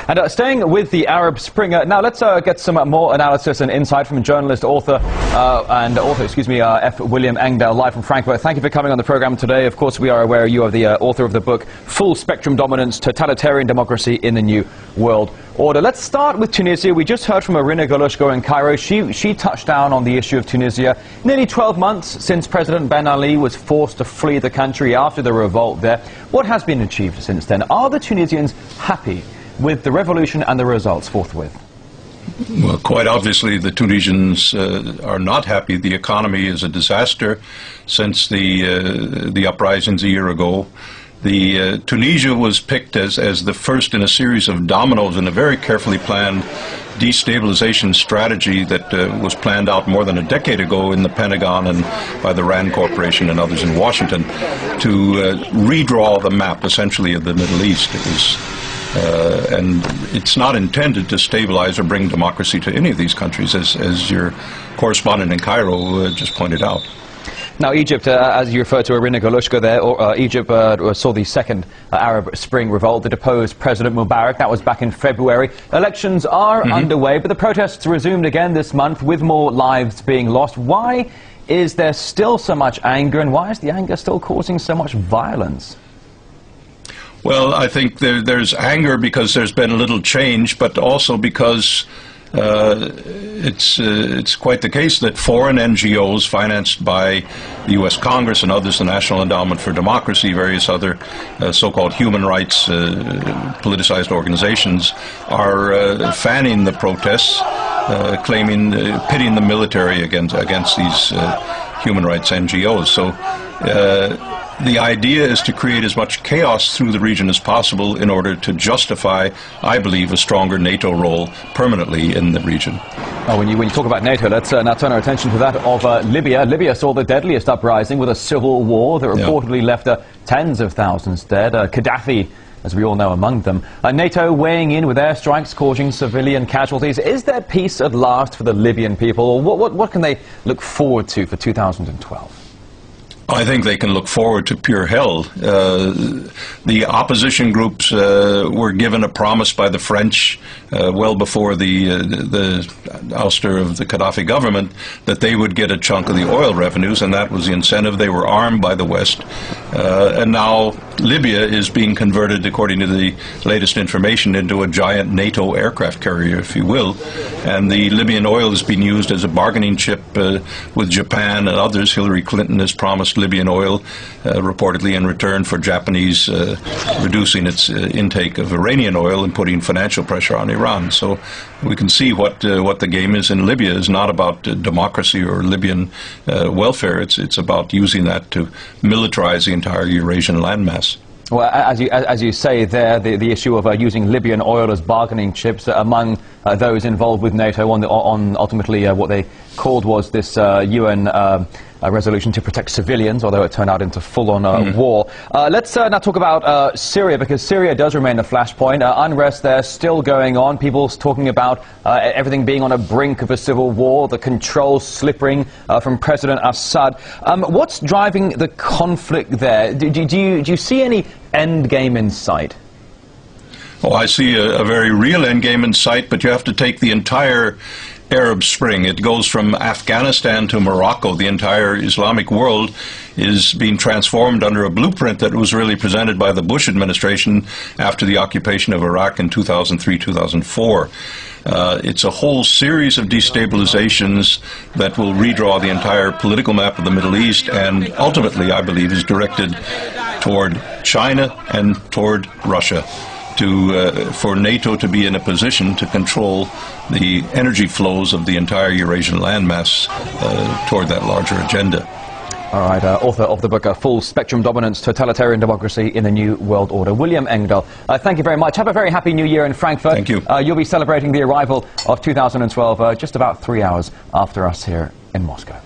And staying with the Arab Spring, now let's get some more analysis and insight from journalist, author, F. Wiliam Engdahl, live from Frankfurt. Thank you for coming on the program today. Of course, we are aware you are the author of the book Full Spectrum Dominance, Totalitarian Democracy in the New World Order. Let's start with Tunisia. We just heard from Irina Galushko in Cairo. She touched down on the issue of Tunisia. Nearly 12 months since President Ben Ali was forced to flee the country after the revolt there. What has been achieved since then? Are the Tunisians happy with the revolution and the results forthwith? Well, quite obviously the Tunisians are not happy. The economy is a disaster since the uprisings a year ago. Tunisia was picked as the first in a series of dominoes in a very carefully planned destabilization strategy that was planned out more than a decade ago in the Pentagon and by the RAND Corporation and others in Washington to redraw the map, essentially, of the Middle East. It was and it's not intended to stabilize or bring democracy to any of these countries, as your correspondent in Cairo just pointed out. Now, Egypt, as you referred to Irina Galushko there, Egypt saw the second Arab Spring revolt that deposed President Mubarak. That was back in February. Elections are underway, but the protests resumed again this month with more lives being lost. Why is there still so much anger, and why is the anger still causing so much violence? Well, I think there's anger because there's been little change, but also because it's quite the case that foreign NGOs financed by the U.S. Congress and others, the National Endowment for Democracy, various other so-called human rights politicized organizations, are fanning the protests, pitting the military against these human rights NGOs. So the idea is to create as much chaos through the region as possible in order to justify, I believe, a stronger NATO role permanently in the region. When you talk about NATO, let's now turn our attention to that of Libya. Libya saw the deadliest uprising with a civil war that reportedly left tens of thousands dead. Gaddafi, as we all know, among them. NATO weighing in with airstrikes causing civilian casualties. Is there peace at last for the Libyan people? What can they look forward to for 2012? I think they can look forward to pure hell. The opposition groups were given a promise by the French well before the ouster of the Gaddafi government that they would get a chunk of the oil revenues, and that was the incentive. They were armed by the West. And now Libya is being converted, according to the latest information, into a giant NATO aircraft carrier, if you will. And the Libyan oil is being used as a bargaining chip with Japan and others. Hillary Clinton has promised Libyan oil, reportedly in return for Japanese reducing its intake of Iranian oil and putting financial pressure on Iran. So we can see what the game is in Libya is not about democracy or Libyan welfare. It's about using that to militarize the entire Eurasian landmass. Well, as you say there, the issue of using Libyan oil as bargaining chips among those involved with NATO on ultimately what they called was this UN resolution to protect civilians, although it turned out into full-on war. Let's now talk about Syria, because Syria does remain a flashpoint. Unrest there still going on. People talking about everything being on a brink of a civil war, the controls slipping from President Assad. What's driving the conflict there? Do you see any end game in sight? Oh, I see a very real end game in sight, but you have to take the entire Arab Spring. It goes from Afghanistan to Morocco. The entire Islamic world is being transformed under a blueprint that was really presented by the Bush administration after the occupation of Iraq in 2003-2004. It's a whole series of destabilizations that will redraw the entire political map of the Middle East, and ultimately, I believe, is directed toward China and toward Russia, for NATO to be in a position to control the energy flows of the entire Eurasian landmass toward that larger agenda. All right, author of the book Full Spectrum Dominance, Totalitarian Democracy in the New World Order, Wiliam Engdahl. Thank you very much. Have a very happy New Year in Frankfurt. Thank you. You'll be celebrating the arrival of 2012 just about 3 hours after us here in Moscow.